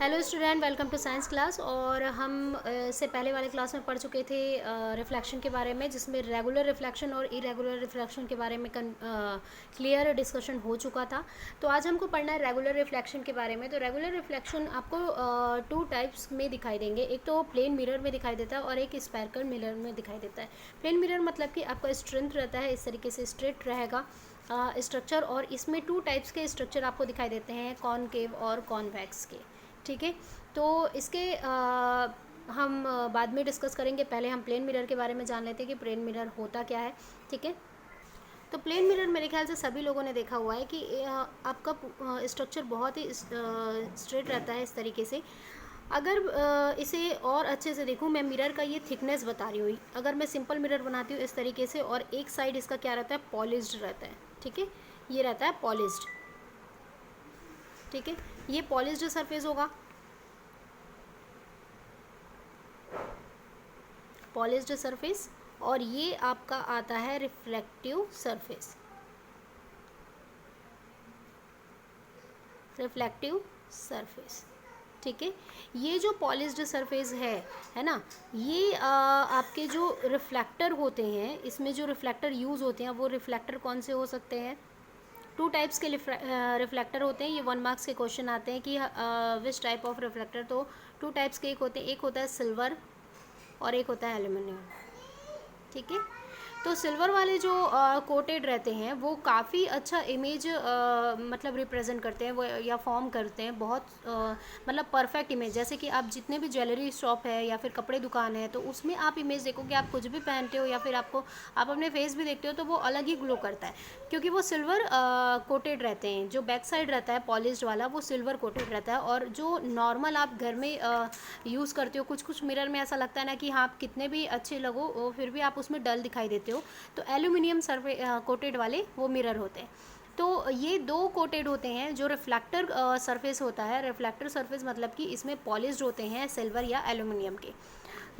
Hello student, welcome to science class. और हम इससे पहले वाले क्लास में पढ़ चुके थे रिफ्लेक्शन के बारे में, जिसमें रेगुलर रिफ्लेक्शन और इरेगुलर रिफ्लेक्शन के बारे में क्लियर डिस्कशन हो चुका था। तो आज हमको पढ़ना है रेगुलर रिफ्लेक्शन के बारे में। तो रेगुलर रिफ्लेक्शन आपको टू टाइप्स में दिखाई देंगे। एक तो प्लेन मिरर में दिखाई देता है और एक स्पेरिकल मिरर में दिखाई देता है। प्लेन मिरर मतलब कि आपका स्ट्रेंथ रहता है, इस तरीके से स्ट्रेट रहेगा स्ट्रक्चर, और इसमें टू टाइप्स के स्ट्रक्चर आपको दिखाई देते हैं, कॉनकेव और कॉन्वेक्स के। ठीक है, तो इसके हम बाद में डिस्कस करेंगे। पहले हम प्लेन मिरर के बारे में जान लेते हैं कि प्लेन मिरर होता क्या है। ठीक है, तो प्लेन मिरर मेरे ख्याल से सभी लोगों ने देखा हुआ है कि आपका स्ट्रक्चर बहुत ही स्ट्रेट रहता है इस तरीके से। अगर इसे और अच्छे से देखूं, मैं मिरर का ये थिकनेस बता रही हूँ। अगर मैं सिंपल मिरर बनाती हूँ इस तरीके से, और एक साइड इसका क्या रहता है, पॉलिश्ड रहता है। ठीक है, ये रहता है पॉलिश्ड। ठीक है, ये पॉलिश्ड सरफेस होगा, पॉलिश्ड सरफेस, और ये आपका आता है रिफ्लेक्टिव सरफेस। रिफ्लेक्टिव सरफेस, ठीक है। ये जो पॉलिश्ड सरफेस है ना, ये आपके जो रिफ्लेक्टर होते हैं, इसमें जो रिफ्लेक्टर यूज़ होते हैं, वो रिफ्लेक्टर कौन से हो सकते हैं? टू टाइप्स के रिफ्लेक्टर होते हैं। ये 1 मार्क्स के क्वेश्चन आते हैं कि विच टाइप ऑफ रिफ्लेक्टर। तो टू टाइप्स के एक होते हैं, एक होता है सिल्वर और एक होता है एल्यूमिनियम। ठीक है, तो सिल्वर वाले जो कोटेड रहते हैं वो काफ़ी अच्छा इमेज मतलब रिप्रेजेंट करते हैं वो, या फॉर्म करते हैं बहुत मतलब परफेक्ट इमेज। जैसे कि आप जितने भी ज्वेलरी शॉप है या फिर कपड़े दुकान है, तो उसमें आप इमेज देखोगे, आप कुछ भी पहनते हो या फिर आप अपने फेस भी देखते हो, तो वो अलग ही ग्लो करता है, क्योंकि वो सिल्वर कोटेड रहते हैं। जो बैक साइड रहता है पॉलिश्ड वाला, वो सिल्वर कोटेड रहता है। और जो नॉर्मल आप घर में यूज़ करते हो, कुछ कुछ मिरर में ऐसा लगता है ना कि हाँ, आप कितने भी अच्छे लगो फिर भी आप उसमें डल दिखाई देते हो, तो एल्यूमिनियम कोटेड वाले वो मिरर होते हैं। तो ये दो कोटेड होते हैं। जो रिफ्लेक्टर सरफेस होता है, रिफ्लेक्टर सरफेस मतलब कि इसमें पॉलिश्ड होते हैं सिल्वर या एल्यूमिनियम के,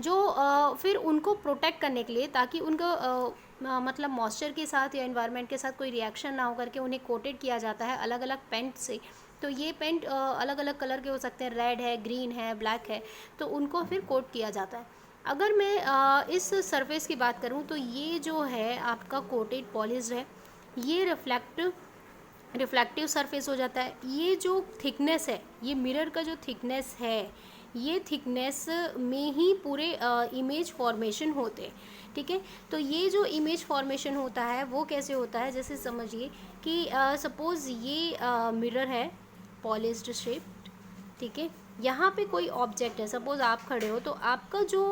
जो फिर उनको प्रोटेक्ट करने के लिए, ताकि उनको मतलब मॉइस्चर के साथ या एनवायरनमेंट के साथ कोई रिएक्शन ना हो करके उन्हें कोटेड किया जाता है अलग अलग पेंट से। तो ये पेंट अलग अलग कलर के हो सकते हैं, रेड है, ग्रीन है, ब्लैक है, तो उनको फिर कोट किया जाता है। अगर मैं इस सरफेस की बात करूं, तो ये जो है आपका कोटेड पॉलिश्ड है, ये रिफ्लेक्टिव सरफेस हो जाता है। ये जो थिकनेस है, ये मिरर का जो थिकनेस है, ये थिकनेस में ही पूरे इमेज फॉर्मेशन होते हैं। ठीक है, तो ये जो इमेज फॉर्मेशन होता है वो कैसे होता है, जैसे समझिए कि सपोज़ ये मिरर है पॉलिश्ड शेप्ड। ठीक है, यहाँ पे कोई ऑब्जेक्ट है, सपोज आप खड़े हो, तो आपका जो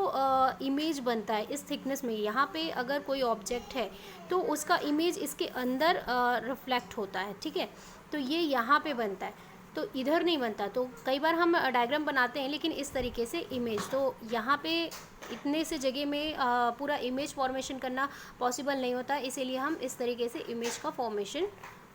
इमेज बनता है इस थिकनेस में, यहाँ पे अगर कोई ऑब्जेक्ट है तो उसका इमेज इसके अंदर रिफ्लेक्ट होता है। ठीक है, तो ये यहाँ पे बनता है, तो इधर नहीं बनता। तो कई बार हम डायग्राम बनाते हैं, लेकिन इस तरीके से इमेज, तो यहाँ पे इतने से जगह में पूरा इमेज फॉर्मेशन करना पॉसिबल नहीं होता, इसीलिए हम इस तरीके से इमेज का फॉर्मेशन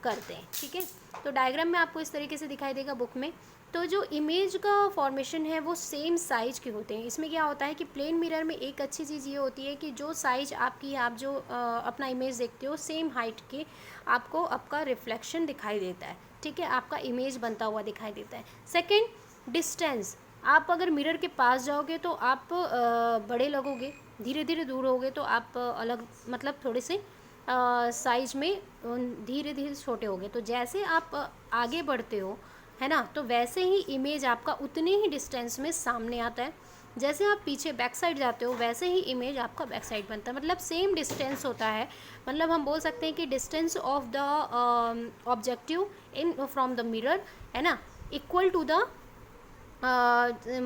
करते हैं। ठीक है, तो डायग्राम में आपको इस तरीके से दिखाई देगा बुक में। तो जो इमेज का फॉर्मेशन है वो सेम साइज के होते हैं। इसमें क्या होता है कि प्लेन मिरर में एक अच्छी चीज़ ये होती है कि जो साइज आपकी, आप जो अपना इमेज देखते हो, सेम हाइट के आपको आपका रिफ्लेक्शन दिखाई देता है। ठीक है, आपका इमेज बनता हुआ दिखाई देता है। Second, distance. आप अगर मिरर के पास जाओगे तो आप बड़े लगोगे, धीरे धीरे दूर होगे तो आप अलग, मतलब थोड़े से साइज में धीरे धीरे छोटे होगे। तो जैसे आप आगे बढ़ते हो, है ना, तो वैसे ही इमेज आपका उतने ही डिस्टेंस में सामने आता है। जैसे आप पीछे बैक साइड जाते हो, वैसे ही इमेज आपका बैक साइड बनता है, मतलब सेम डिस्टेंस होता है। मतलब हम बोल सकते हैं कि distance of the objective in from the mirror, है ना, इक्वल टू द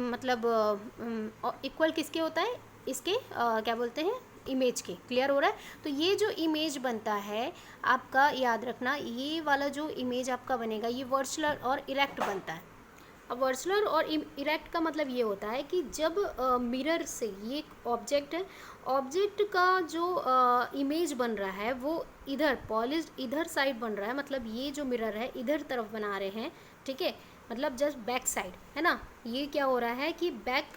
मतलब इक्वल किसके होता है, इसके क्या बोलते हैं, इमेज के। क्लियर हो रहा है? तो ये जो इमेज बनता है आपका, याद रखना, ये वाला जो इमेज आपका बनेगा, ये वर्चुलर और इरेक्ट बनता है। अब वर्चुलर और इरेक्ट का मतलब ये होता है कि जब मिरर से, ये ऑब्जेक्ट है, ऑब्जेक्ट का जो इमेज बन रहा है वो इधर पॉलिश्ड इधर साइड बन रहा है, मतलब ये जो मिरर है इधर तरफ बना रहे हैं। ठीक है, मतलब जस्ट बैक साइड, है ना, ये क्या हो रहा है कि बैक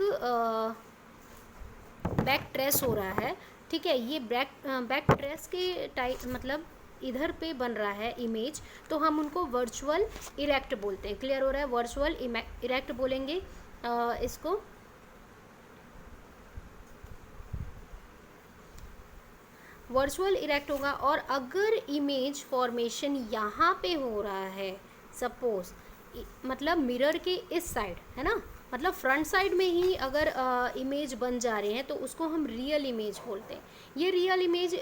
ट्रेस हो रहा है। ठीक है, ये बैक ट्रेस के टाइप, मतलब इधर पे बन रहा है इमेज, तो हम उनको वर्चुअल इरेक्ट बोलते हैं। क्लियर हो रहा है? वर्चुअल इरेक्ट बोलेंगे इसको। वर्चुअल इरेक्ट होगा। और अगर इमेज फॉर्मेशन यहाँ पे हो रहा है, सपोज मतलब मिरर के इस साइड, है ना, मतलब फ्रंट साइड में ही अगर इमेज बन जा रहे हैं तो उसको हम रियल इमेज बोलते हैं। ये रियल इमेज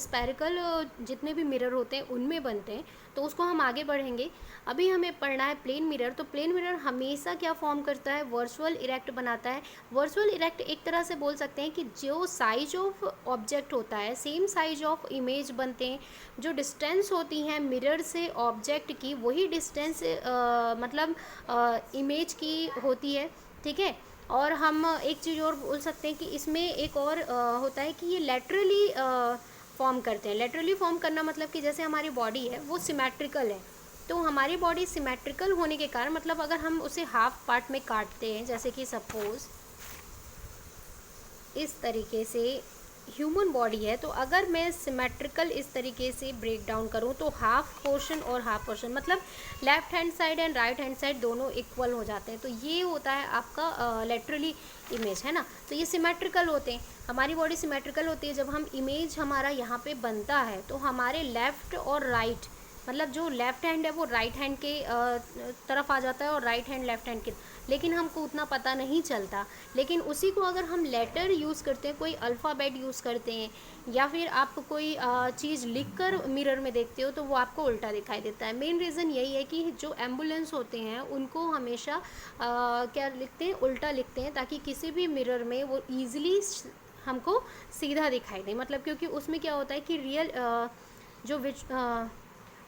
स्पेरिकल जितने भी मिरर होते हैं उनमें बनते हैं, तो उसको हम आगे बढ़ेंगे। अभी हमें पढ़ना है प्लेन मिरर। तो प्लेन मिरर हमेशा क्या फॉर्म करता है? वर्चुअल इरेक्ट बनाता है। वर्चुअल इरेक्ट एक तरह से बोल सकते हैं कि जो साइज ऑफ ऑब्जेक्ट होता है सेम साइज ऑफ इमेज बनते हैं। जो डिस्टेंस होती हैं मिरर से ऑब्जेक्ट की, वही डिस्टेंस मतलब इमेज की होती है। ठीक है। और हम एक चीज़ और बोल सकते हैं कि इसमें एक और होता है कि ये लेटरली फॉर्म करते हैं। लेटरली फॉर्म करना मतलब कि जैसे हमारी बॉडी है वो सिमेट्रिकल है, तो हमारी बॉडी सिमेट्रिकल होने के कारण, मतलब अगर हम उसे हाफ पार्ट में काटते हैं, जैसे कि सपोज इस तरीके से ह्यूमन बॉडी है, तो अगर मैं सिमेट्रिकल इस तरीके से ब्रेक डाउन करूँ तो हाफ पोर्शन और हाफ पोर्शन, मतलब left hand side and right hand side दोनों इक्वल हो जाते हैं। तो ये होता है आपका लेटरली इमेज, है ना। तो ये सिमेट्रिकल होते हैं, हमारी बॉडी सिमेट्रिकल होती है। जब हम इमेज हमारा यहाँ पे बनता है तो हमारे लेफ़्ट और राइट, मतलब जो लेफ़्ट हैंड है वो राइट हैंड के तरफ आ जाता है और राइट हैंड लेफ़्ट हैंड के, लेकिन हमको उतना पता नहीं चलता। लेकिन उसी को अगर हम लेटर यूज़ करते हैं, कोई अल्फ़ाबेट यूज़ करते हैं, या फिर आप कोई चीज़ लिख कर मिरर में देखते हो तो वो आपको उल्टा दिखाई देता है। मेन रीज़न यही है कि जो एम्बुलेंस होते हैं उनको हमेशा क्या लिखते हैं? उल्टा लिखते हैं, ताकि किसी भी मिरर में वो ईज़िली हमको सीधा दिखाई दे। मतलब क्योंकि उसमें क्या होता है कि रियल जो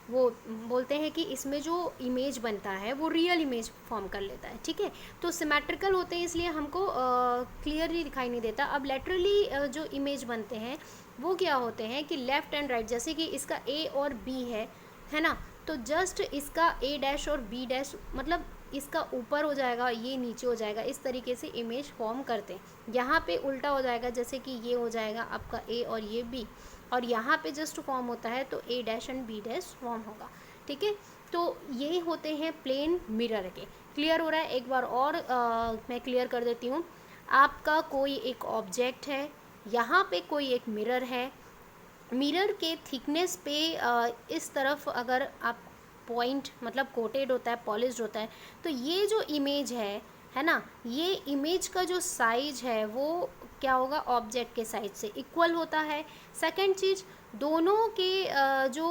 वो बोलते हैं कि इसमें जो इमेज बनता है वो रियल इमेज फॉर्म कर लेता है। ठीक है। तो सिमेट्रिकल होते हैं इसलिए हमको क्लियरली दिखाई नहीं देता। अब लेटरली जो इमेज बनते हैं वो क्या होते हैं कि लेफ़्ट एंड राइट, जैसे कि इसका ए और बी है ना, तो जस्ट इसका ए डैश और बी डैश, मतलब इसका ऊपर हो जाएगा, ये नीचे हो जाएगा, इस तरीके से इमेज फॉर्म करते हैं। यहाँ पे उल्टा हो जाएगा, जैसे कि ये हो जाएगा आपका ए और ये बी, और यहाँ पे जस्ट फॉर्म होता है तो A dash and B dash form होगा। ठीक है। तो ये होते हैं प्लेन मिरर के। क्लियर हो रहा है? एक बार और मैं क्लियर कर देती हूँ। आपका कोई एक ऑब्जेक्ट है, यहाँ पे कोई एक मिरर है, मिरर के थिकनेस पे इस तरफ अगर आप पॉइंट, मतलब कोटेड होता है, पॉलिश्ड होता है, तो ये जो इमेज है ना, ये इमेज का जो साइज है वो क्या होगा? ऑब्जेक्ट के साइज से इक्वल होता है। सेकंड चीज़, दोनों के जो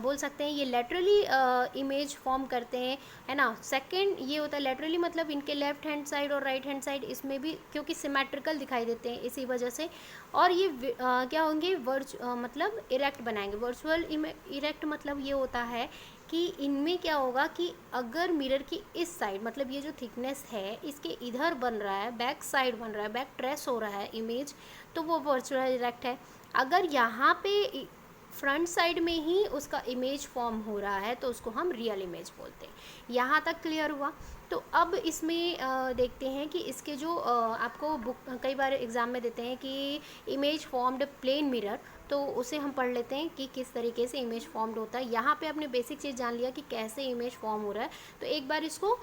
बोल सकते हैं ये लेटरली इमेज फॉर्म करते हैं, है ना। सेकंड ये होता है लेटरली, मतलब इनके लेफ्ट हैंड साइड और राइट हैंड साइड इसमें भी क्योंकि सिमेट्रिकल दिखाई देते हैं इसी वजह से। और ये क्या होंगे? मतलब इरेक्ट बनाएंगे। वर्चुअल इरेक्ट मतलब ये होता है कि इनमें क्या होगा कि अगर मिरर की इस साइड, मतलब ये जो थिकनेस है इसके इधर बन रहा है, बैक साइड बन रहा है, बैक ट्रेस हो रहा है इमेज, तो वो वर्चुअल इरेक्ट है। अगर यहाँ पे फ्रंट साइड में ही उसका इमेज फॉर्म हो रहा है तो उसको हम रियल इमेज बोलते हैं। यहाँ तक क्लियर हुआ? तो अब इसमें देखते हैं कि इसके जो आपको बुक कई बार एग्ज़ाम में देते हैं कि इमेज फॉर्म्ड प्लेन मिरर, तो उसे हम पढ़ लेते हैं कि किस तरीके से इमेज फॉर्म्ड होता है। यहाँ पे आपने बेसिक चीज़ जान लिया कि कैसे इमेज फॉर्म हो रहा है, तो एक बार इसको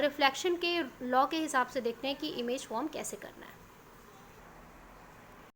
रिफ्लेक्शन के लॉ के हिसाब से देखते हैं कि इमेज फॉर्म कैसे करना है।